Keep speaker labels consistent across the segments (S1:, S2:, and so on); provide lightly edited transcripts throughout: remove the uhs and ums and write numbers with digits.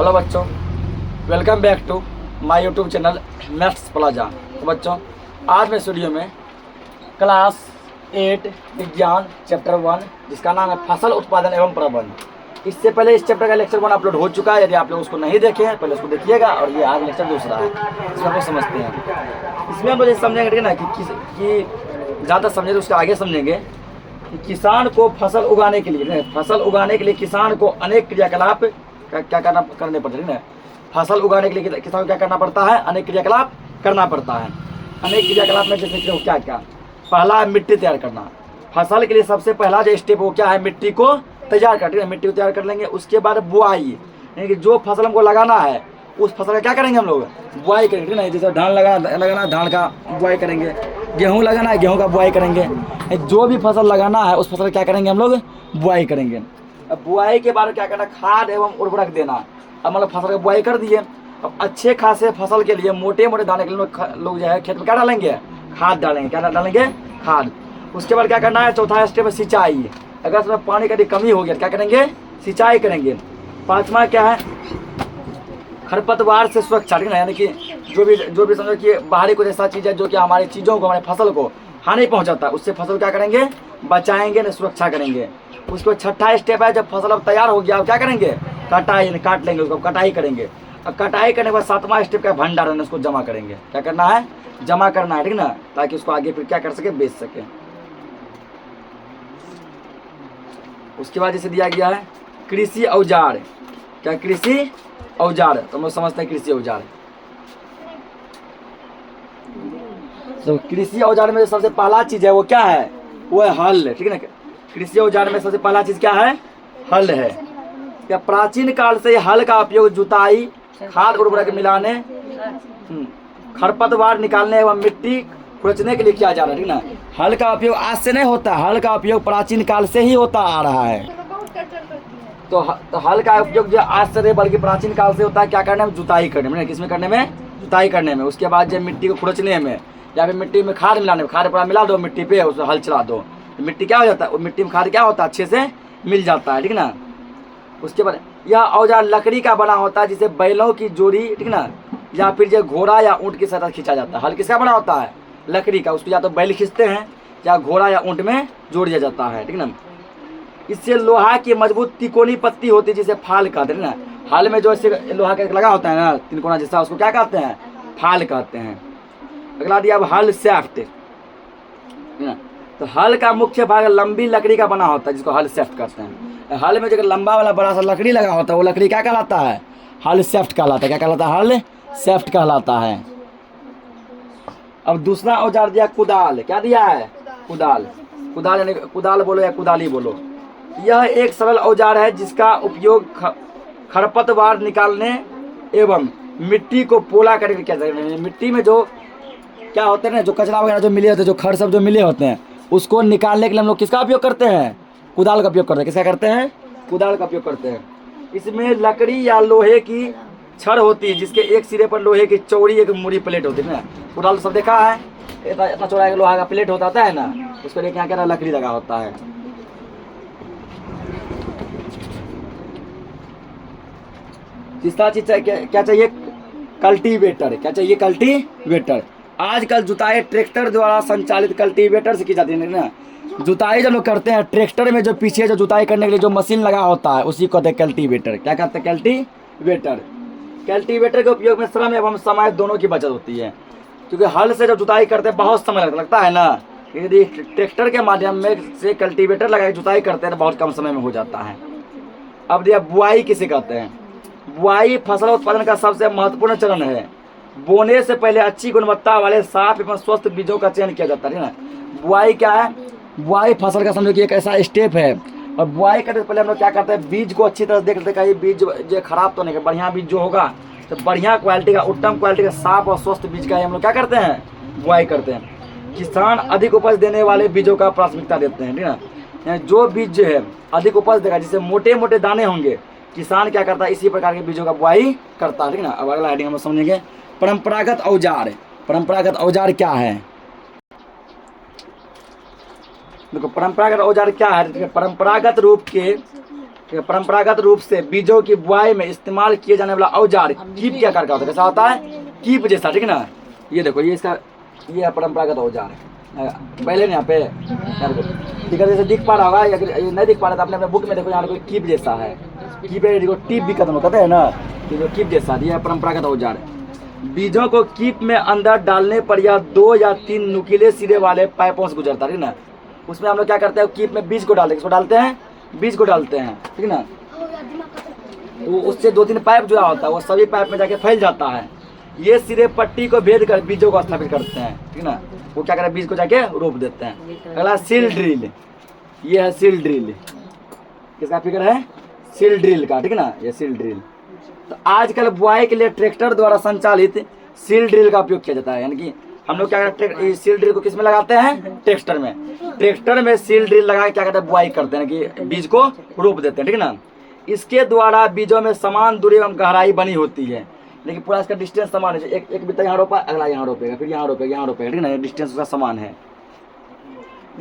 S1: Hello बच्चों, welcome back to my YouTube channel Maths Plaza. तो बच्चों, आज मैं स्टूडियो में क्लास 8 विज्ञान चैप्टर 1 जिसका नाम है फसल उत्पादन एवं प्रबंध। इससे पहले इस चैप्टर का लेक्चर 1 अपलोड हो चुका है। यदि आप लोग उसको नहीं देखे हैं पहले उसको देखिएगा, और ये आज लेक्चर दूसरा है, इसमें हम लोग समझते हैं। इसमें हम लोग ये समझेंगे ठीक है ना कि ज़्यादा समझेंगे उसके आगे समझेंगे कि किसान को फसल उगाने के लिए किसान को अनेक क्रियाकलाप क्या करने पड़ते हैं ना। फसल उगाने के लिए किसान को क्या करना पड़ता है? अनेक क्रियाकलाप करना पड़ता है। अनेक क्रियाकलाप में जैसे क्या क्या, पहला है मिट्टी तैयार करना। फसल के लिए सबसे पहला जो स्टेप वो क्या है? मिट्टी को तैयार करते हैं। मिट्टी को तैयार कर लेंगे, उसके बाद बुआई, यानी कि जो फसल हमको लगाना है उस फसल का क्या करेंगे हम लोग? बुआई करेंगे ना। जैसे धान लगाना धान का बुआई करेंगे, गेहूँ लगाना है गेहूँ का बुआई करेंगे। जो भी फसल लगाना है उस फसल का क्या करेंगे हम लोग? बुआई करेंगे। अब बुआई के बाद क्या करना? खाद एवं उर्वरक देना। अब मतलब फसल की बुआई कर दिए, अब अच्छे खासे फसल के लिए, मोटे मोटे दाने के लिए लोग जो है खेत में क्या डालेंगे? खाद डालेंगे। क्या डालेंगे? खाद। उसके बाद क्या करना है? चौथा स्टेप है सिंचाई। अगर उसमें पानी का कमी हो गया क्या करेंगे? सिंचाई करेंगे। पाँचवा क्या है? खरपतवार से सुरक्षा, ठीक है ना, यानी कि जो भी समझो कि बाहरी कुछ ऐसा चीज़ है जो कि हमारी चीज़ों को, हमारे फसल को हानि पहुंचाता है, उससे फसल क्या करेंगे? बचाएंगे ना, सुरक्षा करेंगे। उसको छठा स्टेप है, जब फसल अब तैयार हो गया अब क्या करेंगे? कटाई, काट लेंगे उसको, कटाई करेंगे। अब कटाई करने के बाद सातवां स्टेप का भंडारण, उसको जमा करेंगे। क्या करना है? जमा करना है, ठीक ना, ताकि उसको आगे फिर क्या कर सके? बेच सके। उसके बाद जैसे दिया गया है कृषि औजार। क्या? कृषि औजार। तो हम लोग समझते हैं कृषि औजार। तो कृषि औजार में सबसे पहला चीज है वो क्या है? वो है हल, ठीक है ना। कृषि औजार में सबसे पहला चीज क्या है? हल है। क्या? प्राचीन काल से हल का उपयोग जुताई, खाद उर्वरक मिलाने, खरपतवार निकालने एवं मिट्टी खुरचने के लिए किया जा रहा है, ठीक ना। हल का उपयोग आज से नहीं होता, हल का उपयोग प्राचीन काल से ही होता आ रहा है। तो हल का उपयोग जो आज से नहीं बल्कि प्राचीन काल से होता है। क्या करने में? जुताई करने में। किसमें करने में? जुताई करने में। उसके बाद जब मिट्टी को खुरचने में, या फिर मिट्टी में खाद मिलाने में, खाद पूरा मिला दो मिट्टी पे, उसमें हल चला दो, तो मिट्टी क्या हो जाता है? मिट्टी में खाद क्या होता है? अच्छे से मिल जाता है, ठीक ना। उसके बाद यह औजार लकड़ी का बना होता है, जिसे बैलों की जोड़ी, ठीक ना, या फिर जो घोड़ा या ऊँट के साथ खींचा जाता है। हल किसका बना होता है? लकड़ी का। उसको या तो बैल खींचते हैं या घोड़ा या ऊँट में जोड़ दिया जाता है, ठीक ना। इससे लोहा की मजबूत तिकोनी पत्ती होती है जिसे फाल कहते हैं ना। हाल में जो ऐसे लोहा का लगा होता है ना तिकोना जैसा, उसको क्या कहते हैं? फाल कहते हैं। अगला दिया अब हल शेफ्ट, ना। तो हल का मुख्य भाग लंबी लकड़ी का बना होता है जिसको हल शेफ्ट कहते हैं। हल में जो लंबा वाला बड़ा सा लकड़ी लगा होता है वो लकड़ी क्या कहलाता है? हल शेफ्ट कहलाता है। क्या कहलाता है? हल शेफ्ट कहलाता है। अब दूसरा औजार दिया कुदाल। क्या दिया है? कुदाल। कुदाल यानी कुदाल बोलो या कुदाली बोलो। यह एक सरल औजार है जिसका उपयोग खरपतवार निकालने एवं मिट्टी को पोला करके किया जाता है। मिट्टी में जो क्या होते हैं ना, जो कचरा वगैरह जो मिले होते हैं, जो खर सब जो मिले होते हैं, उसको निकालने के लिए हम लोग किसका उपयोग करते हैं? कुदाल का उपयोग करते हैं। किसका करते हैं? कुदाल का उपयोग करते हैं। इसमें लकड़ी या लोहे की छड़ होती है जिसके एक सिरे पर लोहे की चौड़ी एक मुड़ी प्लेट होती है ना। कुदाल सब देखा है, इतना चौड़ा लोहा का प्लेट होता है ना, उसको लेके यहाँ क्या लकड़ी लगा होता है। तीसरा चीज क्या चाहिए? कल्टीवेटर। क्या चाहिए? कल्टीवेटर। आजकल जुताई ट्रैक्टर द्वारा संचालित कल्टीवेटर से की जाती है ना। जुताई जब लोग करते हैं ट्रैक्टर में, जो पीछे जो जुताई करने के लिए जो मशीन लगा होता है उसी को कहते हैं कल्टीवेटर। क्या कहते हैं? कल्टीवेटर। कल्टीवेटर के उपयोग में श्रम एवं समय दोनों की बचत होती है, क्योंकि हल से जब जुताई करते हैं बहुत समय लगता है ना। यदि ट्रैक्टर के माध्यम में से कल्टीवेटर लगा के जुताई करते हैं तो बहुत कम समय में हो जाता है। अब दिया बुआई किसे कहते हैं? बुआई फसल उत्पादन का सबसे महत्वपूर्ण चरण है। बोने से पहले अच्छी गुणवत्ता वाले साफ एवं स्वस्थ बीजों का चयन किया जाता है ना। बुआई क्या है? बुआई फसल का समझो कि एक ऐसा स्टेप है, और बुआई करने से पहले हम लोग क्या करते हैं? बीज को अच्छी तरह देख लेते हैं, कहीं बीज जो खराब तो नहीं है। बढ़िया बीज जो होगा तो बढ़िया क्वालिटी का, उत्तम क्वालिटी का, साफ और स्वस्थ बीज का हम लोग क्या करते हैं? बुआई करते हैं। किसान अधिक उपज देने वाले बीजों का प्राथमिकता देते हैं, ठीक ना। जो बीज जो है अधिक उपज देगा, जिससे मोटे मोटे दाने होंगे, किसान क्या करता है? इसी प्रकार के बीजों का बुआई करता है, ठीक ना। अब अगला हेडिंग हम समझेंगे परंपरागत औजार। परंपरागत औजार क्या है? देखो परंपरागत औजार क्या है? परंपरागत रूप के परंपरागत रूप से बीजों की बुआई में इस्तेमाल किए जाने वाला औजार कीप के आकार का होता है। कैसा होता है? कीप जैसा, ठीक है ना। ये देखो, ये इसका ये है परंपरागत औजार है। पहले यहाँ पे ठीक है, जैसे दिख पा रहा होगा, या ये नहीं दिख पा रहा था, अपने अपने बुक में देखो, यहाँ कोई कीप जैसा है। कीप है, देखो टीप भी खत्म कहते हैं ना, ये जो कीप जैसा, ये है परंपरागत औजार। बीजों को कीप में अंदर डालने पर यह 2 या 3 नुकीले सिरे वाले पाइपों से गुजरता है, ठीक ना। उसमें हम लोग क्या करते हैं, कीप में बीज को डालते हैं। किसको डालते हैं? बीज को डालते हैं, ठीक ना। तो उससे 2-3 पाइप जुड़ा होता है, वो सभी पाइप में जाके फैल जाता है। ये सिरे पट्टी को भेद कर बीजों को स्थापित करते हैं, ठीक ना। वो क्या करते हैं, बीज को जाके रोप देते हैं। अगला सील ड्रिल, ये है सील ड्रिल। किसका फिगर है? सील ड्रिल का, ठीक ना, ये सील ड्रिल। तो आजकल बुआई के लिए ट्रैक्टर द्वारा संचालित सील ड्रिल का उपयोग किया जाता है। यानी कि हम लोग क्या करते हैं, सील ड्रिल को किस में लगाते हैं? ट्रैक्टर में। ट्रैक्टर में सील ड्रिल लगा के क्या करते हैं, बुआई करते हैं कि बीज को रोप देते हैं, ठीक ना। इसके द्वारा बीजों में समान दूरी एवं गहराई बनी होती है, लेकिन पूरा इसका डिस्टेंस समान है। एक बित्ता यहाँ रोपा, अगला यहाँ रोपेगा, फिर यहाँ रोपेगा, यहाँ रोपेगा, ठीक ना। डिस्टेंस उसका समान है।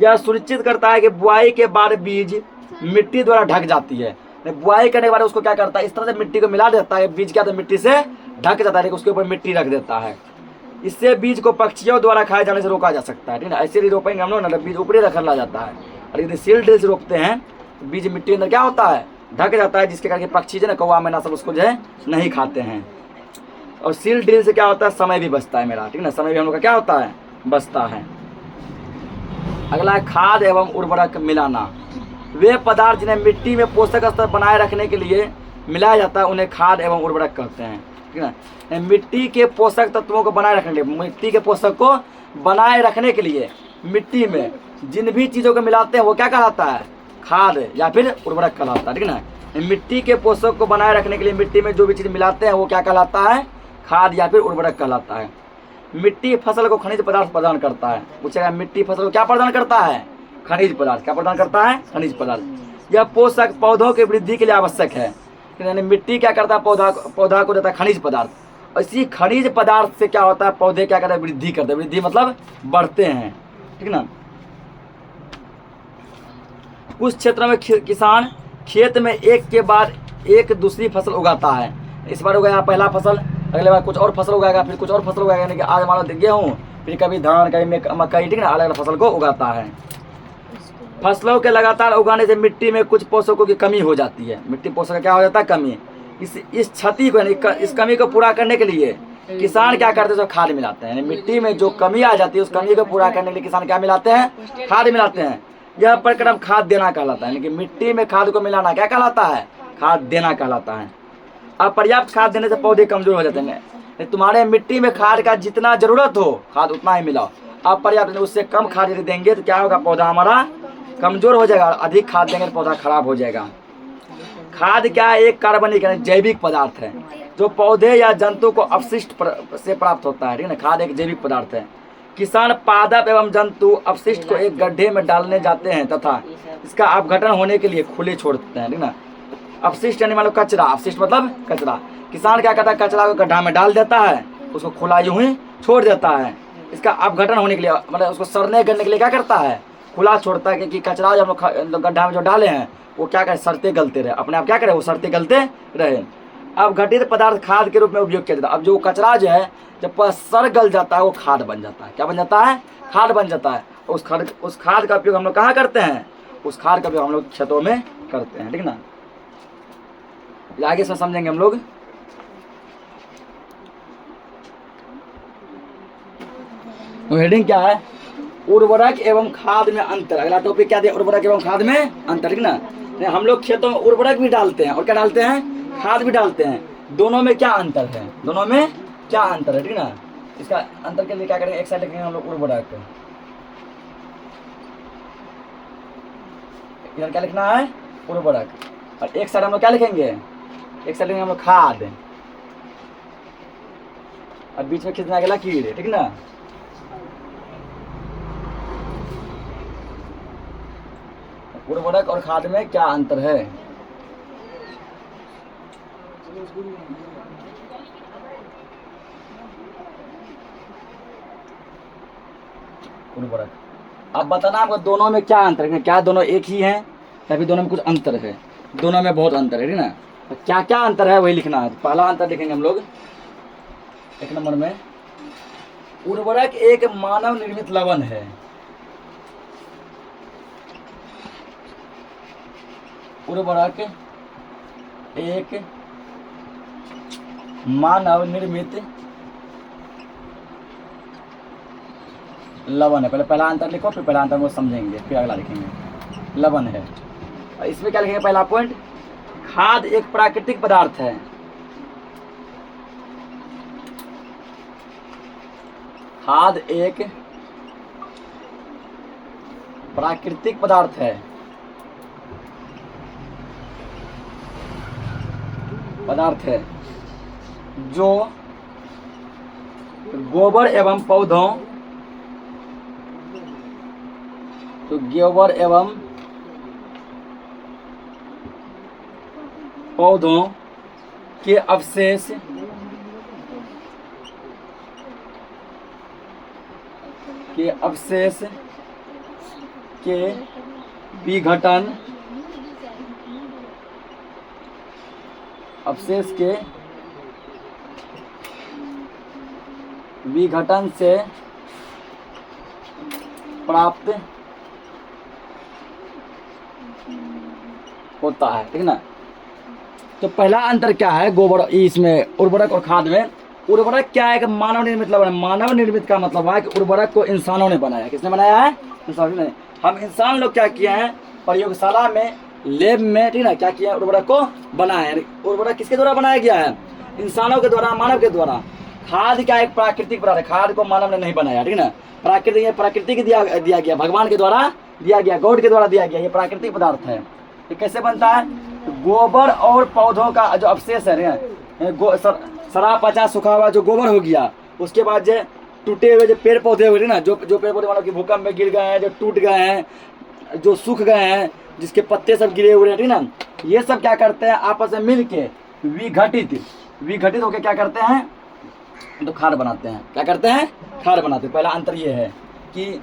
S1: यह सुनिश्चित करता है कि बुआई के बाद बीज मिट्टी द्वारा ढक जाती है। बुआई करने के बाद उसको क्या करता है, इस तरह से मिट्टी को मिला देता है, बीज क्या तो मिट्टी से ढक जाता है, उसके ऊपर मिट्टी रख देता है। इससे बीज को पक्षियों द्वारा खाए जाने से रोका जा सकता है, ठीक ना। ऐसे ही रोपेंगे हम लोग ना, बीज ऊपरी रख ला जाता है। और यदि सील ड्रिल से रोपते हैं तो बीज मिट्टी के अंदर क्या होता है, ढक जाता है, जिसके कारण पक्षी जो है ना, कौवा मैना सब उसको जो है नहीं खाते हैं। और सील ड्रिल से क्या होता है, समय भी बचता है मेरा, ठीक ना। समय भी हम लोग का क्या होता है, बचता है। अगला है खाद एवं उर्वरक मिलाना। वे पदार्थ जिन्हें मिट्टी में पोषक स्तर बनाए रखने के लिए मिलाया जाता है उन्हें खाद एवं उर्वरक कहते हैं, ठीक है। मिट्टी के पोषक तत्वों को बनाए रखने के लिए, मिट्टी के पोषक को बनाए रखने के लिए मिट्टी में जिन भी चीज़ों को मिलाते हैं वो क्या कहलाता है, खाद या फिर उर्वरक कहलाता है, ठीक ना। मिट्टी के पोषक को बनाए रखने के लिए मिट्टी में जो भी चीज़ मिलाते हैं वो क्या कहलाता है, खाद या फिर उर्वरक कहलाता है। मिट्टी फसल को खनिज पदार्थ प्रदान करता है। पूछेगा मिट्टी फसल को क्या प्रदान करता है, खनिज पदार्थ। क्या प्रदान करता है, खनिज पदार्थ। यह पोषक पौधों की वृद्धि के लिए आवश्यक है, यानी मिट्टी क्या करता है, पौधा को देता है खनिज पदार्थ। और इसी खनिज पदार्थ से क्या होता है, पौधे क्या करते हैं, वृद्धि करते हैं। वृद्धि मतलब बढ़ते हैं, ठीक ना। कुछ क्षेत्रों में किसान खेत में एक के बाद एक दूसरी फसल उगाता है। इस बार उगाया पहला फसल, अगले बार कुछ और फसल उगाएगा, फिर कुछ और फसल उगाएगा। यानी कि आज मान लो गेहूँ, फिर कभी धान, कभी मकई, ठीक ना, अलग अलग फसल को उगाता है। फसलों के लगातार उगाने से मिट्टी में कुछ पोषकों की कमी हो जाती है। मिट्टी पोषक का क्या हो जाता है, कमी। इस क्षति को, यानी इस कमी को पूरा करने के लिए किसान क्या करते हैं, खाद मिलाते हैं। यानी मिट्टी में जो कमी आ जाती है उस कमी को पूरा करने के लिए किसान क्या मिलाते हैं, खाद मिलाते हैं। यह प्रक्रम खाद देना कहलाता है। यानी कि मिट्टी में खाद को मिलाना क्या कहलाता है, खाद देना कहलाता है। अब पर्याप्त खाद देने से पौधे कमजोर हो जाते हैं। तुम्हारे मिट्टी में खाद का जितना जरूरत हो खाद उतना ही मिलाओ। अब पर्याप्त, उससे कम खाद यदि देंगे तो क्या होगा, पौधा हमारा कमजोर हो जाएगा। अधिक खाद देंगे तो पौधा खराब हो जाएगा। खाद क्या है, एक कार्बनिक यानी जैविक पदार्थ है जो पौधे या जंतु को अपशिष्ट से प्राप्त होता है, ठीक है ना। खाद एक जैविक पदार्थ है। किसान पादप एवं जंतु अपशिष्ट को एक गड्ढे में डालने जाते हैं तथा इसका अपघटन होने के लिए खुले छोड़ते हैं, ठीक ना। अपशिष्ट यानी मान लो कचरा, अपशिष्ट मतलब कचरा। किसान क्या करता है, कचरा को गड्ढा में डाल देता है, उसको खुला यूं ही छोड़ देता है। इसका अपघटन होने के लिए, मतलब उसको सड़ने गलने के लिए क्या करता है, खुला छोड़ता है। कि कचरा जब हम लोग गड्ढा में जो डाले हैं वो क्या करे, सड़ते गलते रहे, अपने आप क्या करे, वो सड़ते गलते रहे। अपघटित पदार्थ खाद के रूप में उपयोग किया जाता है। अब जो कचरा जो है जब सड़ गल जाता है वो खाद बन जाता है। क्या बन जाता है, खाद बन जाता है। उस खाद का उपयोग हम लोग कहाँ करते हैं, उस खाद का उपयोग हम लोग खेतों में करते हैं, ठीक ना। आगे से समझेंगे हम लोग। हेडिंग क्या है, उर्वरक एवं खाद में अंतर। अगला टॉपिक क्या दिया, उर्वरक एवं खाद में अंतर, ठीक ना। हम लोग खेतों में उर्वरक भी डालते हैं और क्या डालते हैं, खाद भी डालते हैं। दोनों में क्या अंतर है, दोनों में क्या अंतर है, ठीक ना। इसका अंतर के लिए क्या करेंगे, एक साइड लिखेंगे हम लोग उर्वरक, इधर क्या लिखना है, उर्वरक। और एक साइड हम लोग क्या लिखेंगे, एक साइड लिखेंगे हम लोग खाद। और बीच में खींचना अगला कीड़े, ठीक ना। उर्वरक और खाद में क्या अंतर है। उर्वरक, अब बताना आपको दोनों में क्या अंतर है, क्या दोनों एक ही हैं या फिर दोनों में कुछ अंतर है। दोनों में बहुत अंतर है, ठीक है ना। तो क्या क्या अंतर है वही लिखना है। तो पहला अंतर लिखेंगे हम लोग 1 नंबर में, उर्वरक एक मानव निर्मित लवण है। उर्वरक एक मानव निर्मित लवण है। पहले पहला अंतर लिखो, फिर पहला अंतर वो समझेंगे, फिर अगला लिखेंगे। लवण है। और इसमें क्या लिखेंगे, पहला पॉइंट, खाद एक प्राकृतिक पदार्थ है। खाद एक प्राकृतिक पदार्थ है। पदार्थ है जो गोबर एवं पौधों, तो गोबर एवं पौधों के अवशेष के विघटन, अवशेष के विघटन से प्राप्त होता है, ठीक ना। तो पहला अंतर क्या है गोबर, इसमें उर्वरक और खाद में। उर्वरक क्या है कि मानव निर्मित लवण है। मानव निर्मित का मतलब है कि उर्वरक को इंसानों ने बनाया। किसने बनाया है? इंसानों ने। हम इंसान लोग क्या किए हैं, प्रयोगशाला में, लैब में, ठीक ना, क्या किया, उर्वरक को बनाया है। उर्वरक किसके द्वारा बनाया गया है? इंसानों के द्वारा, मानव के द्वारा। खाद क्या एक प्राकृतिक पदार्थ है, खाद को मानव ने नहीं बनाया, ठीक ना। प्राकृतिक दिया गया, भगवान के द्वारा दिया गया, गॉड के द्वारा दिया गया, ये प्राकृतिक पदार्थ है। ये कैसे बनता है? गोबर और पौधों का जो अवशेष है, सड़ा पचा सूखा हुआ जो गोबर हो गया, उसके बाद जो टूटे हुए जो पेड़ पौधे हुए ना, जो पेड़ पौधे मानो कि भूकंप में गिर गए हैं, जो टूट गए हैं, जो सूख गए हैं, जिसके पत्ते सब गिरे हुए हैं, ठीक ना, ये सब क्या करते हैं, आपस में मिल के विघटित होकर क्या करते हैं, तो खाद बनाते हैं। क्या करते हैं? खाद बनाते हैं। पहला अंतर ये है कि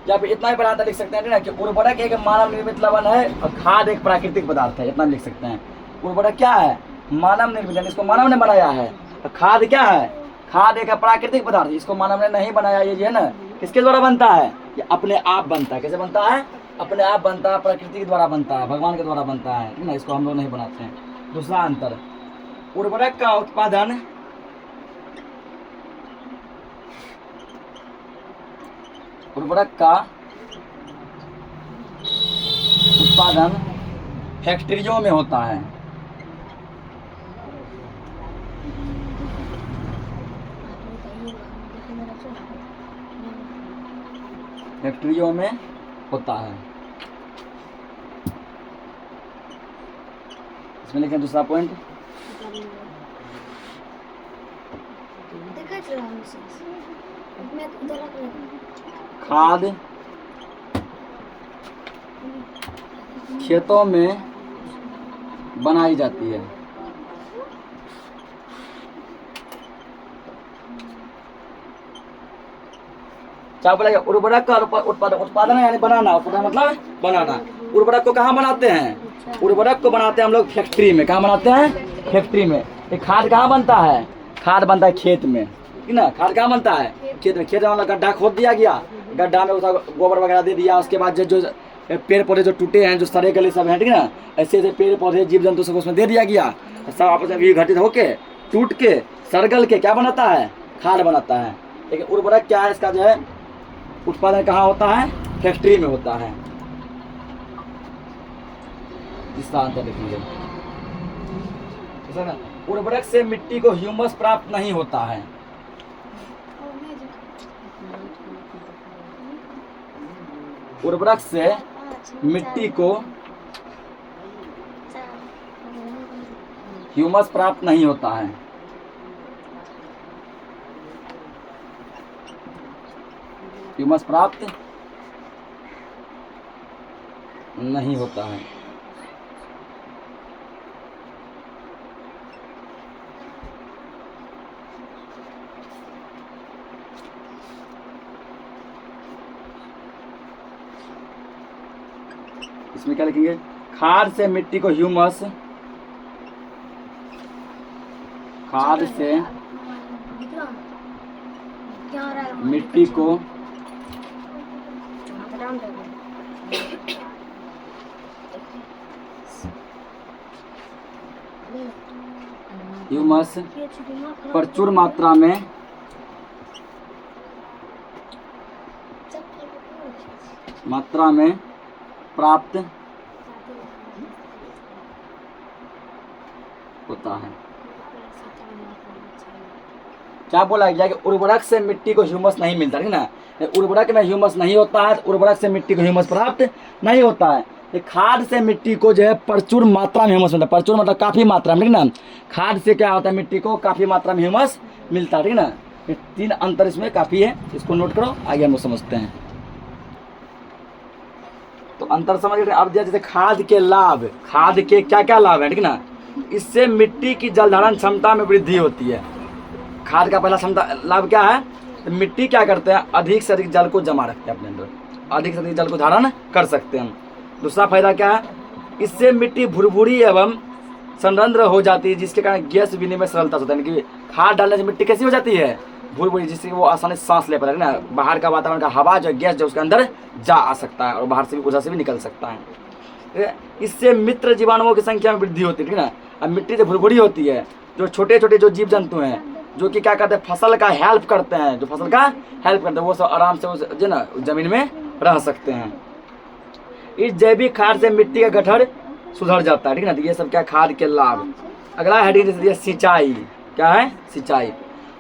S1: या फिर इतना ही बड़ा अंतर लिख सकते हैं ना, कि उर्वरक एक मानव निर्मित लवण है और खाद एक प्राकृतिक पदार्थ है। इतना लिख सकते हैं। उर्वरक क्या है? मानव निर्मित, इसको मानव ने बनाया है। और खाद क्या है? खाद एक प्राकृतिक पदार्थ, इसको मानव ने नहीं बनाया। ये जो है ना, किसके द्वारा बनता है? ये अपने आप बनता है। कैसे बनता है? अपने आप बनता है, प्रकृति के द्वारा बनता है, भगवान के द्वारा बनता है, ठीक ना। इसको हम लोग नहीं बनाते हैं। दूसरा अंतर, उर्वरक का उत्पादन फैक्ट्रियों में होता है। फैक्ट्रियों में होता है। इसमें लिखें दूसरा पॉइंट, खाद खेतों में बनाई जाती है। क्या बोला? उर्वरक का उत्पादन यानी बनाना, उत्पादन मतलब बनाना। उर्वरक को कहाँ बनाते हैं? उर्वरक को बनाते हैं हम लोग फैक्ट्री में। कहाँ बनाते हैं? फैक्ट्री में। ये खाद कहाँ बनता है? खाद बनता है खेत में, ठीक ना। खाद कहाँ बनता है? खेत में। खेत में मतलब गड्ढा खोद दिया गया, गड्ढा में उसका गोबर वगैरह दे दिया, उसके बाद जो पेड़ पौधे जो टूटे हैं, जो सड़े गले सब हैं, ठीक ना, ऐसे ऐसे पेड़ पौधे जीव जंतु सब उसमें दे दिया गया, सब आपस में विघटित होके, टूट के, सड़गल के क्या बनाता है? खाद बनाता है। लेकिन उर्वरक क्या है? इसका जो है उत्पादन कहाँ होता है? फैक्ट्री में होता है। इसका अंतर देखेंगे। उर्वरक से मिट्टी को ह्यूमस प्राप्त नहीं होता है। उर्वरक से मिट्टी को ह्यूमस प्राप्त नहीं होता है। ह्यूमस प्राप्त नहीं होता है। इसमें क्या लिखेंगे? खाद से मिट्टी को ह्यूमस, खाद से मिट्टी को ह्यूमस प्रचुर मात्रा में प्राप्त होता है। क्या बोला गया कि उर्वरक से मिट्टी को ह्यूमस नहीं मिलता, ठीक ना। उर्वरक में ह्यूमस नहीं होता है, उर्वरक से मिट्टी को ह्यूमस प्राप्त नहीं होता है। ये खाद से मिट्टी को जो है प्रचुर मात्रा में ह्यूमस मिलता है। प्रचुर मतलब काफ़ी मात्रा में, ठीक ना। खाद से क्या होता है, मिट्टी को काफ़ी मात्रा में ह्यूमस मिलता है, ठीक ना। ये 3 अंतर इसमें काफ़ी है, इसको नोट करो, आगे हम लोग समझते हैं। तो अंतर समझ रहे। अब जैसे खाद के लाभ, खाद के क्या क्या लाभ है, ठीक ना। इससे मिट्टी की जल धारण क्षमता में वृद्धि होती है। खाद का पहला क्षमता लाभ क्या है, तो मिट्टी क्या करते हैं, अधिक से अधिक जल को जमा रखते हैं अपने अंदर, अधिक से अधिक जल को धारण कर सकते हैं। दूसरा फायदा क्या है, इससे मिट्टी भुरभुरी एवं संरंध्र हो जाती है, जिसके कारण गैस विनिमय सरलता से होता है। कि खाद डालने से मिट्टी कैसी हो जाती है, भुरभुरी, जिससे वो आसानी से सांस ले पाता है ना। बाहर का वातावरण का हवा जो गैस जो उसके अंदर जा आ सकता है और बाहर से भी उधर से भी निकल सकता है। इससे मित्र जीवाणुओं की संख्या में वृद्धि होती है, ठीक ना। अब मिट्टी जो भुरभुरी होती है, जो छोटे छोटे जो जीव जंतु हैं जो कि क्या करते हैं, फसल का हेल्प करते हैं, जो फसल का हेल्प करते हैं, वो सब आराम से उस जो ना जमीन में रह सकते हैं। इस जैविक खाद से मिट्टी का गठन सुधर जाता है, ठीक ना। तो ये सब क्या खाद के लाभ। अगला हेडिंग जैसे दिया सिंचाई, क्या है, सिंचाई।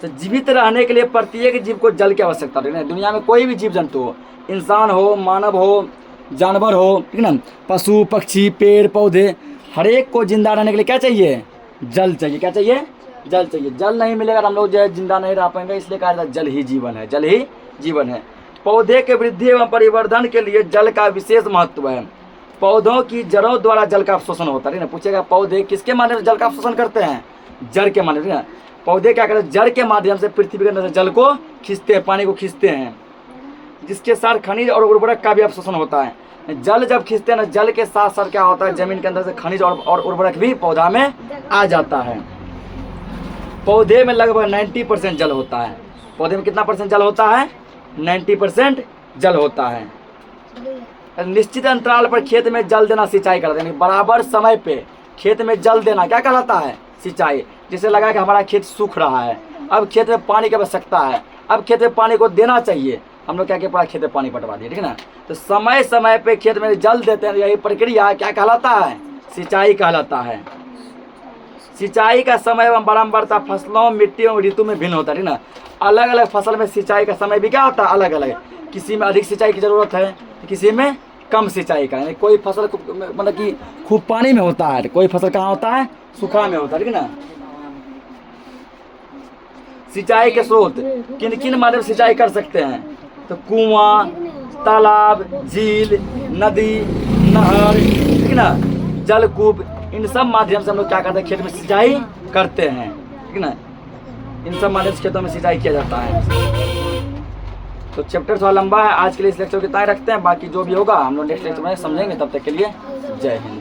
S1: तो जीवित रहने के लिए प्रत्येक जीव को जल की आवश्यकता है, ठीक ना। दुनिया में कोई भी जीव जंतु हो, इंसान हो, मानव हो, जानवर हो, ठीक ना, पशु पक्षी पेड़ पौधे, हर एक को जिंदा रहने के लिए क्या चाहिए, जल चाहिए। क्या चाहिए, जल चाहिए। जल नहीं मिलेगा हम लोग जो है जिंदा नहीं रह पाएंगे, इसलिए कहा जाता है जल ही जीवन है, जल ही जीवन है। पौधे के वृद्धि एवं परिवर्धन के लिए जल का विशेष महत्व है। पौधों की जड़ों द्वारा जल का अवशोषण होता है ना। पूछेगा पौधे किसके माध्यम से जल का अवशोषण करते हैं, जड़ के माध्यम से। पौधे क्या करते हैं, जड़ के माध्यम से पृथ्वी के अंदर से जल को खींचते हैं, पानी को खींचते हैं, जिसके साथ खनिज और उर्वरक का भी अवशोषण होता है। जल जब खींचते हैं ना, जल के साथ साथ क्या होता है, जमीन के अंदर से खनिज और उर्वरक भी पौधा में आ जाता है। पौधे में लगभग 90% जल होता है। पौधे में कितना परसेंट जल होता है, 90% जल होता है। निश्चित अंतराल पर खेत में जल देना सिंचाई करते हैं। बराबर समय पे खेत में जल देना क्या कहलाता है, सिंचाई। जैसे लगा कि हमारा खेत सूख रहा है, अब खेत में पानी की आवश्यकता है, अब खेत में पानी को देना चाहिए, हम लोग क्या किया, पूरा खेत में पानी पटवा दिए, ठीक है ना। तो समय समय पे खेत में जल देते हैं, यही प्रक्रिया क्या कहलाता है, सिंचाई कहलाता है। सिंचाई का समय एवं बारंबारता फसलों, मिट्टी एवं ऋतु में भिन्न होता है, ठीक ना। अलग अलग फसल में सिंचाई का समय भी क्या होता है, अलग अलग। किसी में अधिक सिंचाई की जरूरत है, किसी में कम सिंचाई का। यानी कोई फसल मतलब कि खूब पानी में होता है, कोई फसल कहाँ होता है, सूखा में होता है, ठीक है ना। सिंचाई के स्रोत किन किन माध्यम से सिंचाई कर सकते हैं, तो कुआं, तालाब, झील, नदी, नहर, ठीक है ना, जलकूप, इन सब माध्यम से हम लोग क्या करते हैं, खेत में सिंचाई करते हैं, ठीक है ना। इन सब माध्यम से खेतों में सिंचाई किया जाता है। तो चैप्टर थोड़ा लंबा है, आज के लिए इस लेक्चर को इतना ही रखते हैं, बाकी जो भी होगा हम लोग नेक्स्ट लेक्चर में समझेंगे। तब तक के लिए जय हिंद।